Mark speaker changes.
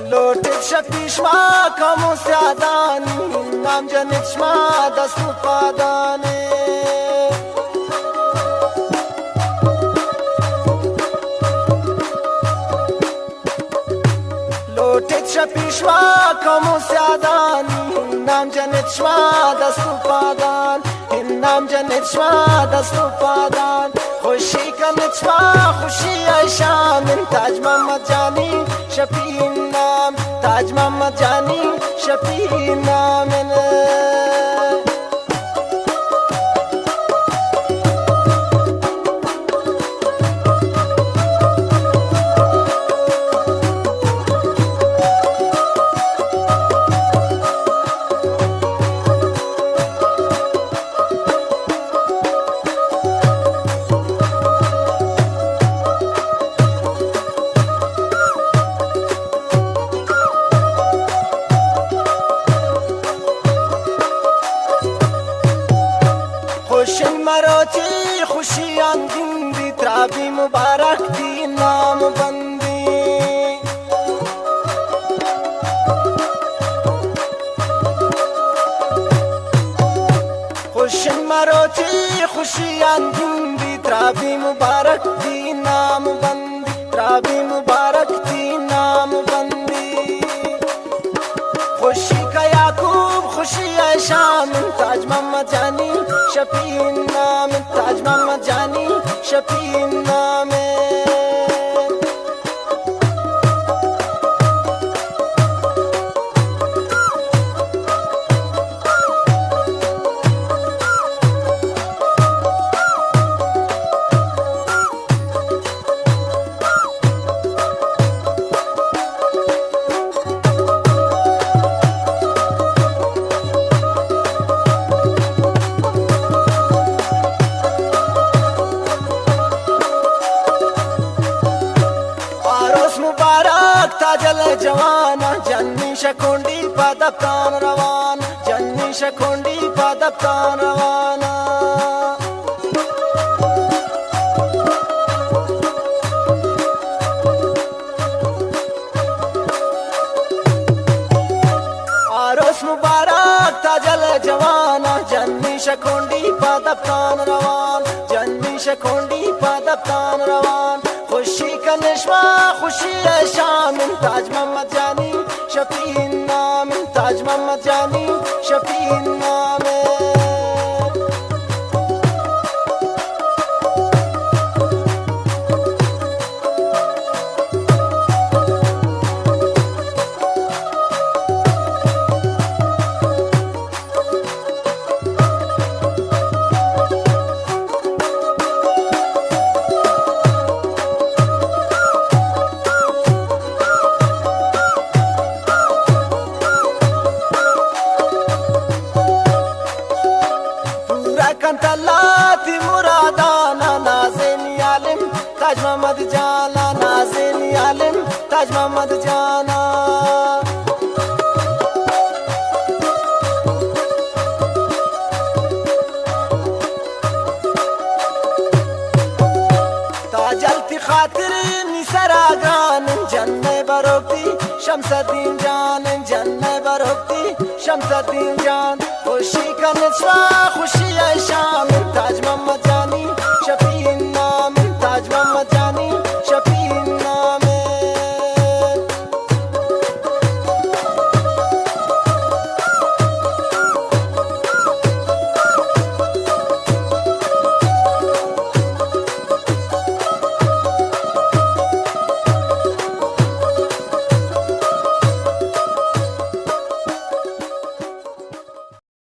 Speaker 1: لوٹت شپیش ما کمو سیادانی نام جنت شما دست پادانی لوٹت شپیش ما کمو سیادانی نام جنت شما دست پادان نام جنت شما دست پادان خوشی کنت شما خوشی ایشان تاج محمد جانی شفیع نام تاج محمد جانی شفیع نام خوشی مراتی خوشی اندین دی ترابی مبارک دی نام بندی خوشی مراتی خوشی اندین دی ترابی مبارک دی نام بندی ترابی مبارک دی نام بندی خوشی کا یعقوب خوشی ایشان تاج محمد جانی شفیع نام تاج محمد جانی شفیع نام مبارک تاجل جوانا جنی شکونڈی پادپتان روان جنی شکونڈی پادپتان روانا عروس مبارک تاجل جوانا جنی شکونڈی پادپتان روان جنی شکونڈی پادپتان روان خوشی کا نشوا خوشی ایشان تاج محمد جانی شفیع نام تاج محمد جانی شفیع نام کنتلاتی مرادانا نازنی عالم تاج محمد جانا نازنی عالم تاج محمد جانا تاجلتی خاطری نیسر آگان جنة بروکتی شمس الدین جان جنة بروکتی شمس الدین جان خوشی کنت شوا خوشی ایشان تاج محمد جان